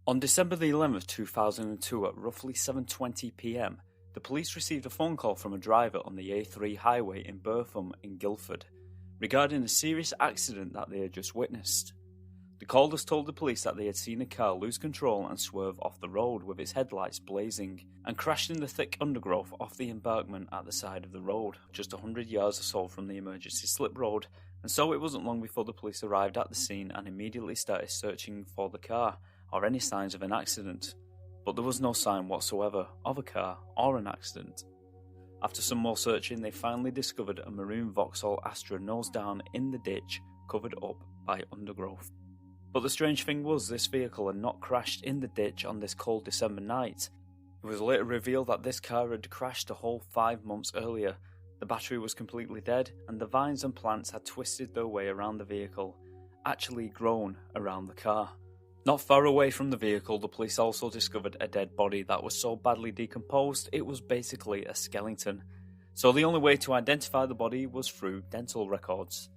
On December the 11th, 2002 at roughly 7:20 p.m, the police received a phone call from a driver on the A3 highway in Burtham in Guildford regarding a serious accident that they had just witnessed. The callers told the police that they had seen a car lose control and swerve off the road with its headlights blazing and crashed in the thick undergrowth off the embankment at the side of the road, just 100 yards or so from the emergency slip road, and so it wasn't long before the police arrived at the scene and immediately started searching for the car or any signs of an accident, but there was no sign whatsoever of a car or an accident. After some more searching, they finally discovered a maroon Vauxhall Astra nose down in the ditch, covered up by undergrowth. But the strange thing was, this vehicle had not crashed in the ditch on this cold December night. It was later revealed that this car had crashed a whole 5 months earlier. The battery was completely dead, and the vines and plants had twisted their way around the vehicle, actually grown around the car. Not far away from the vehicle, the police also discovered a dead body that was so badly decomposed it was basically a skeleton. So the only way to identify the body was through dental records.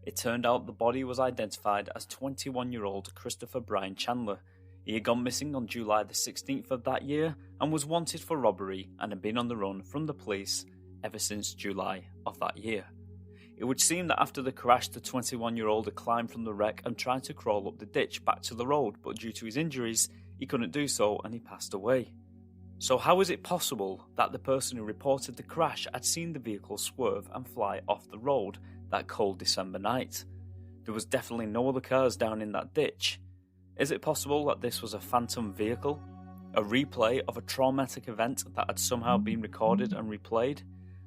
It turned out the body was identified as 21-year-old Christopher Brian Chandler. He had gone missing on July the 16th of that year and was wanted for robbery and had been on the run from the police ever since July of that year. It would seem that after the crash, the 21-year-old had climbed from the wreck and tried to crawl up the ditch back to the road, but due to his injuries, he couldn't do so and he passed away. So how is it possible that the person who reported the crash had seen the vehicle swerve and fly off the road that cold December night? There was definitely no other cars down in that ditch. Is it possible that this was a phantom vehicle? A replay of a traumatic event that had somehow been recorded and replayed?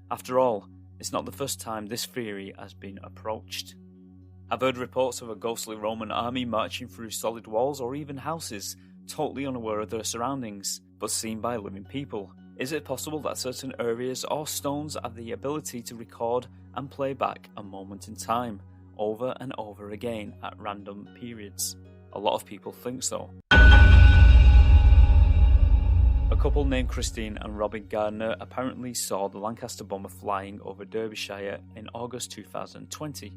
After all, it's not the first time this theory has been approached. I've heard reports of a ghostly Roman army marching through solid walls or even houses, totally unaware of their surroundings, but seen by living people. Is it possible that certain areas or stones have the ability to record and play back a moment in time, over and over again at random periods? A lot of people think so. A couple named Christine and Robin Gardner apparently saw the Lancaster Bomber flying over Derbyshire in August 2020.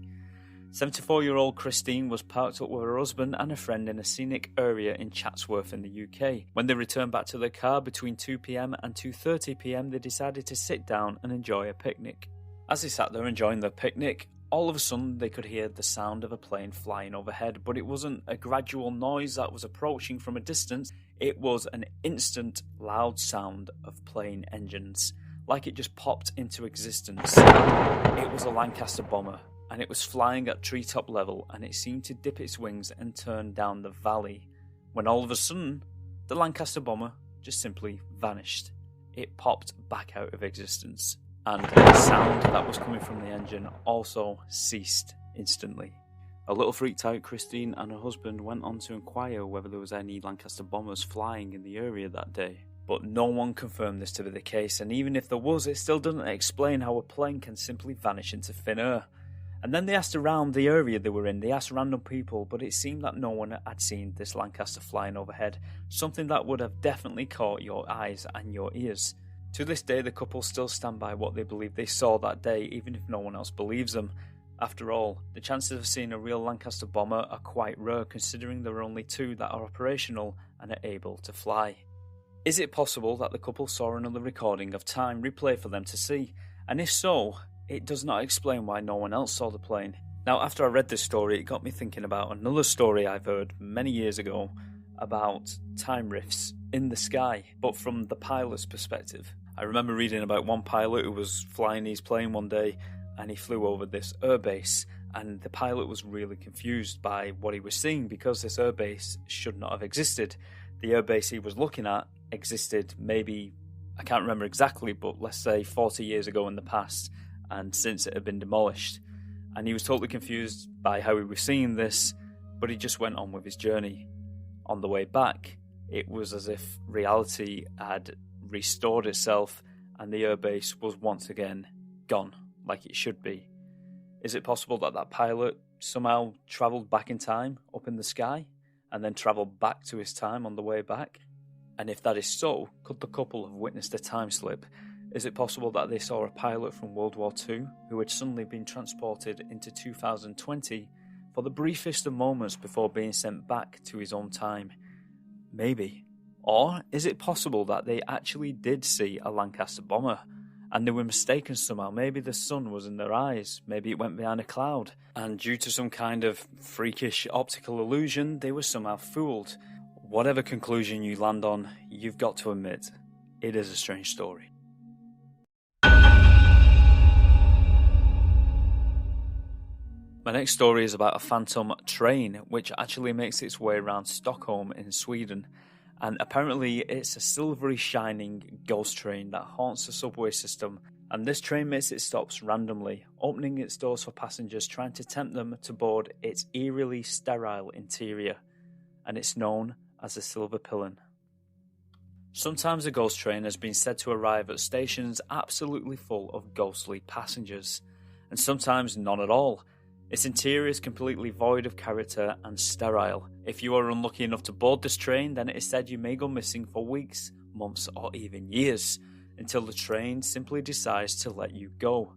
74-year-old Christine was parked up with her husband and a friend in a scenic area in Chatsworth in the UK. When they returned back to their car between 2 p.m. and 2:30 p.m, they decided to sit down and enjoy a picnic. As they sat there enjoying their picnic, all of a sudden they could hear the sound of a plane flying overhead, but it wasn't a gradual noise that was approaching from a distance. It was an instant, loud sound of plane engines, like it just popped into existence. It was a Lancaster Bomber, and it was flying at treetop level, and it seemed to dip its wings and turn down the valley, when all of a sudden, the Lancaster Bomber just simply vanished. It popped back out of existence, and the sound that was coming from the engine also ceased instantly. A little freaked out, Christine and her husband went on to inquire whether there was any Lancaster Bombers flying in the area that day. But no one confirmed this to be the case, and even if there was, it still doesn't explain how a plane can simply vanish into thin air. And then they asked around the area they were in, they asked random people, but it seemed that no one had seen this Lancaster flying overhead, something that would have definitely caught your eyes and your ears. To this day, the couple still stand by what they believe they saw that day, even if no one else believes them. After all, the chances of seeing a real Lancaster Bomber are quite rare, considering there are only 2 that are operational and are able to fly. Is it possible that the couple saw another recording of time replay for them to see? And if so, it does not explain why no one else saw the plane. Now, after I read this story, it got me thinking about another story I've heard many years ago about time rifts in the sky, but from the pilot's perspective. I remember reading about one pilot who was flying his plane one day and he flew over this airbase, and the pilot was really confused by what he was seeing because this airbase should not have existed. The airbase he was looking at existed maybe, I can't remember exactly, but let's say 40 years ago in the past, and since it had been demolished. And he was totally confused by how he was seeing this, but he just went on with his journey. On the way back, it was as if reality had restored itself and the airbase was once again gone, like it should be. Is it possible that that pilot somehow travelled back in time up in the sky and then travelled back to his time on the way back? And if that is so, could the couple have witnessed a time slip? Is it possible that they saw a pilot from World War II who had suddenly been transported into 2020 for the briefest of moments before being sent back to his own time? Maybe. Or is it possible that they actually did see a Lancaster Bomber and they were mistaken somehow? Maybe the sun was in their eyes, maybe it went behind a cloud, and due to some kind of freakish optical illusion, they were somehow fooled. Whatever conclusion you land on, you've got to admit, it is a strange story. My next story is about a phantom train which actually makes its way around Stockholm in Sweden, and apparently it's a silvery shining ghost train that haunts the subway system, and this train makes its stops randomly, opening its doors for passengers trying to tempt them to board its eerily sterile interior, and it's known as the Silver Pillen. Sometimes a ghost train has been said to arrive at stations absolutely full of ghostly passengers, and sometimes none at all. Its interior is completely void of character and sterile. If you are unlucky enough to board this train, then it is said you may go missing for weeks, months or even years, until the train simply decides to let you go.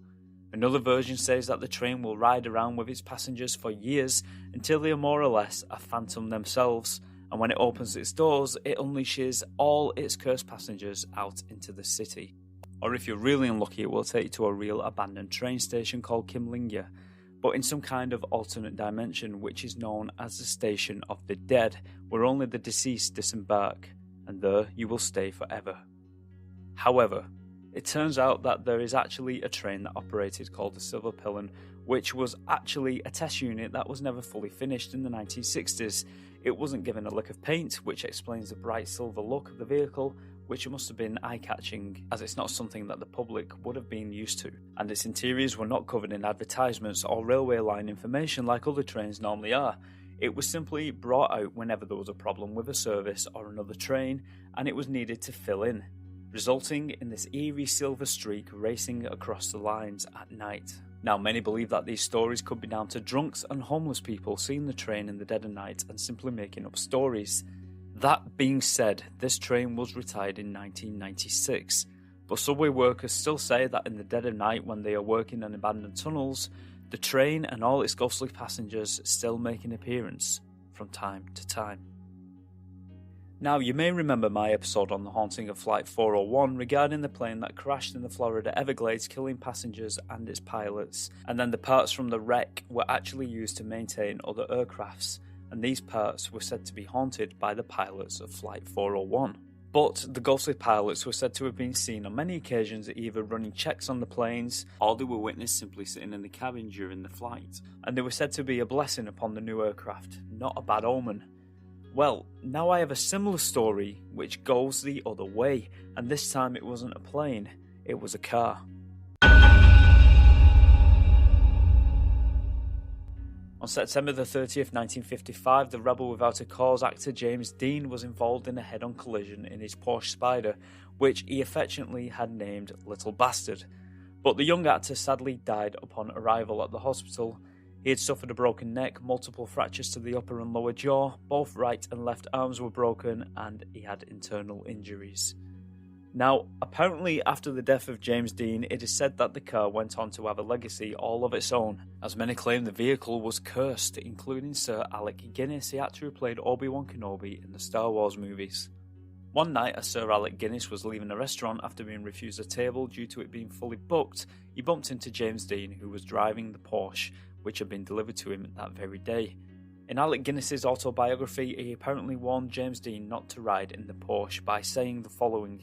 Another version says that the train will ride around with its passengers for years until they are more or less a phantom themselves, and when it opens its doors, it unleashes all its cursed passengers out into the city. Or if you're really unlucky, it will take you to a real abandoned train station called Kimlinga, but in some kind of alternate dimension which is known as the Station of the Dead, where only the deceased disembark, and there you will stay forever. However, it turns out that there is actually a train that operated called the Silver Pillen, which was actually a test unit that was never fully finished in the 1960s. It wasn't given a lick of paint, which explains the bright silver look of the vehicle, which must have been eye-catching, as it's not something that the public would have been used to, and its interiors were not covered in advertisements or railway line information like other trains normally are. It was simply brought out whenever there was a problem with a service or another train, and it was needed to fill in, resulting in this eerie silver streak racing across the lines at night. Now, many believe that these stories could be down to drunks and homeless people seeing the train in the dead of night and simply making up stories. That being said, this train was retired in 1996, but subway workers still say that in the dead of night when they are working in abandoned tunnels, the train and all its ghostly passengers still make an appearance from time to time. Now, you may remember my episode on the haunting of Flight 401 regarding the plane that crashed in the Florida Everglades, killing passengers and its pilots, and then the parts from the wreck were actually used to maintain other aircrafts, and these parts were said to be haunted by the pilots of Flight 401. But the ghostly pilots were said to have been seen on many occasions either running checks on the planes, or they were witnessed simply sitting in the cabin during the flight, and they were said to be a blessing upon the new aircraft, not a bad omen. Well, now I have a similar story which goes the other way, and this time it wasn't a plane, it was a car. On September the 30th, 1955, the Rebel Without a Cause actor James Dean was involved in a head-on collision in his Porsche Spyder, which he affectionately had named Little Bastard. But the young actor sadly died upon arrival at the hospital. He had suffered a broken neck, multiple fractures to the upper and lower jaw, both right and left arms were broken, and he had internal injuries. Now, apparently after the death of James Dean, it is said that the car went on to have a legacy all of its own, as many claim the vehicle was cursed, including Sir Alec Guinness, the actor who played Obi-Wan Kenobi in the Star Wars movies. One night, as Sir Alec Guinness was leaving a restaurant after being refused a table due to it being fully booked, he bumped into James Dean, who was driving the Porsche, which had been delivered to him that very day. In Alec Guinness's autobiography, he apparently warned James Dean not to ride in the Porsche by saying the following.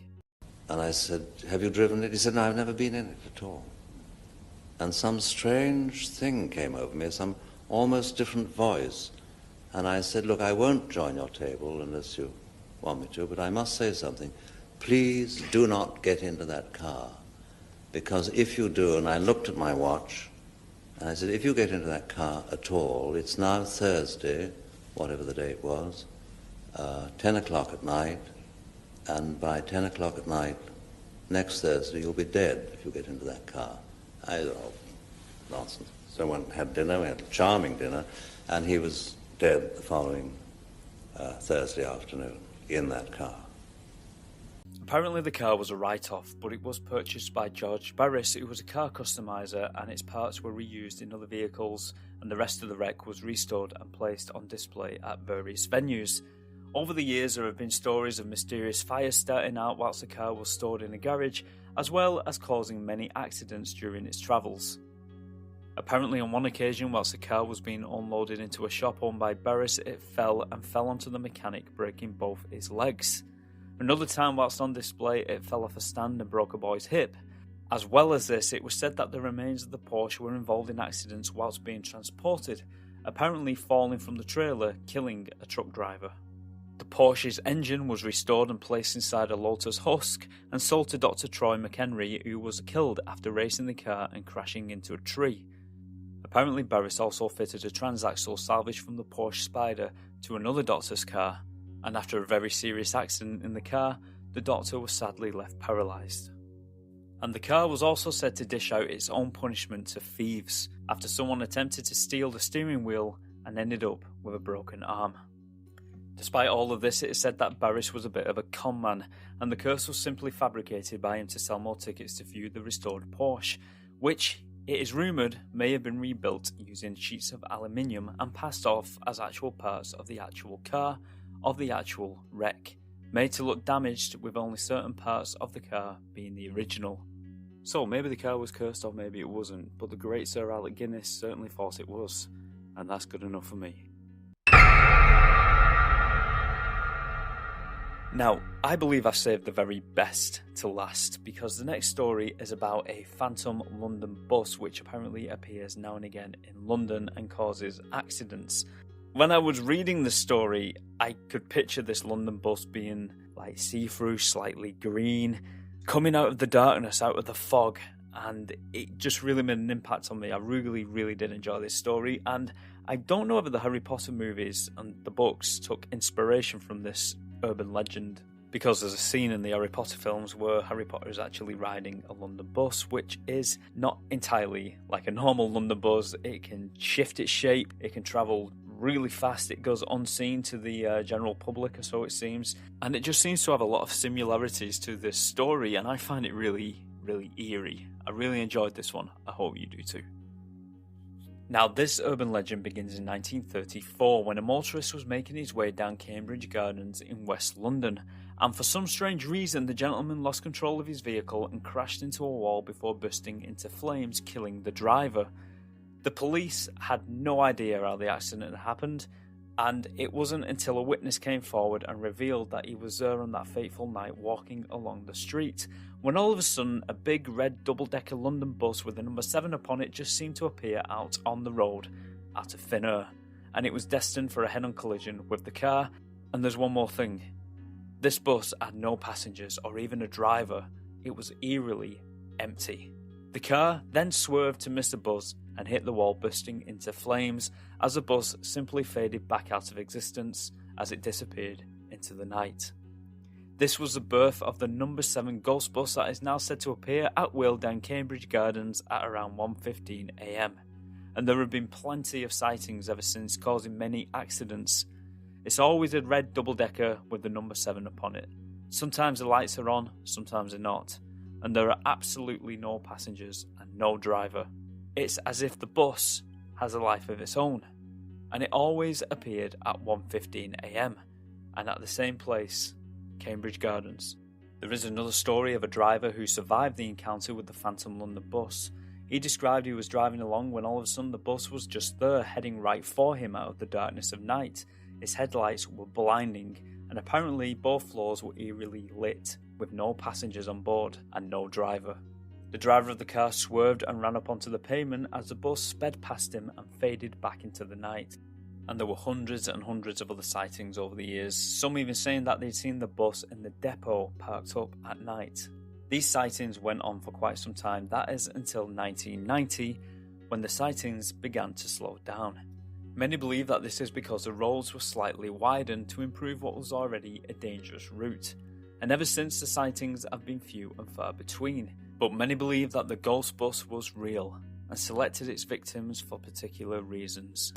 And I said, "Have you driven it?" He said, "No, I've never been in it at all." And some strange thing came over me, some almost different voice. And I said, "Look, I won't join your table unless you want me to, but I must say something. Please do not get into that car. Because if you do," and I looked at my watch, and I said, "if you get into that car at all, it's now Thursday, whatever the date was, 10 o'clock at night, and by 10 o'clock at night, next Thursday, you'll be dead if you get into that car." I said, "Oh, nonsense." So we went and had dinner, we had a charming dinner, and he was dead the following Thursday afternoon in that car. Apparently the car was a write-off, but it was purchased by George Barris, who was a car customiser, and its parts were reused in other vehicles, and the rest of the wreck was restored and placed on display at various venues. Over the years, there have been stories of mysterious fires starting out whilst the car was stored in a garage, as well as causing many accidents during its travels. Apparently on one occasion, whilst the car was being unloaded into a shop owned by Barris, it fell onto the mechanic, breaking both his legs. Another time, whilst on display, it fell off a stand and broke a boy's hip. As well as this, it was said that the remains of the Porsche were involved in accidents whilst being transported, apparently falling from the trailer, killing a truck driver. The Porsche's engine was restored and placed inside a Lotus Husk and sold to Dr. Troy McHenry, who was killed after racing the car and crashing into a tree. Apparently Barris also fitted a transaxle salvaged from the Porsche Spider to another doctor's car, and after a very serious accident in the car, the doctor was sadly left paralysed. And the car was also said to dish out its own punishment to thieves after someone attempted to steal the steering wheel and ended up with a broken arm. Despite all of this, it is said that Barris was a bit of a con man, and the curse was simply fabricated by him to sell more tickets to view the restored Porsche, which, it is rumoured, may have been rebuilt using sheets of aluminium and passed off as actual parts of the actual car, of the actual wreck, made to look damaged with only certain parts of the car being the original. So maybe the car was cursed or maybe it wasn't, but the great Sir Alec Guinness certainly thought it was, and that's good enough for me. Now, I believe I've saved the very best to last, because the next story is about a phantom London bus which apparently appears now and again in London and causes accidents. When I was reading the story, I could picture this London bus being like see-through, slightly green, coming out of the darkness, out of the fog, and it just really made an impact on me. I really did enjoy this story, and I don't know whether the Harry Potter movies and the books took inspiration from this urban legend, because there's a scene in the Harry Potter films where Harry Potter is actually riding a London bus, which is not entirely like a normal London bus. It can shift its shape, it can travel really fast, it goes unseen to the general public, or so it seems, and it just seems to have a lot of similarities to this story, and I find it really eerie. I really enjoyed this one. I hope you do too. Now, this urban legend begins in 1934 when a motorist was making his way down Cambridge Gardens in West London, and for some strange reason the gentleman lost control of his vehicle and crashed into a wall before bursting into flames, killing the driver. The police had no idea how the accident had happened, and it wasn't until a witness came forward and revealed that he was there on that fateful night walking along the street, when all of a sudden a big red double-decker London bus with the number 7 upon it just seemed to appear out on the road, out of thin air, and it was destined for a head-on collision with the car. And there's one more thing. This bus had no passengers or even a driver. It was eerily empty. The car then swerved to miss the bus and hit the wall, bursting into flames as the bus simply faded back out of existence as it disappeared into the night. This was the birth of the number 7 ghost bus that is now said to appear at will down Cambridge Gardens at around 1:15 a.m. And there have been plenty of sightings ever since, causing many accidents. It's always a red double-decker with the number 7 upon it. Sometimes the lights are on, sometimes they're not, and there are absolutely no passengers and no driver. It's as if the bus has a life of its own, and it always appeared at 1:15 a.m. and at the same place, Cambridge Gardens. There is another story of a driver who survived the encounter with the phantom London bus. He described he was driving along when all of a sudden the bus was just there, heading right for him out of the darkness of night. Its headlights were blinding, and apparently both floors were eerily lit, with no passengers on board and no driver. The driver of the car swerved and ran up onto the pavement as the bus sped past him and faded back into the night. And there were hundreds and hundreds of other sightings over the years, some even saying that they'd seen the bus in the depot parked up at night. These sightings went on for quite some time, that is until 1990, when the sightings began to slow down. Many believe that this is because the roads were slightly widened to improve what was already a dangerous route, and ever since the sightings have been few and far between. But many believe that the ghost bus was real and selected its victims for particular reasons.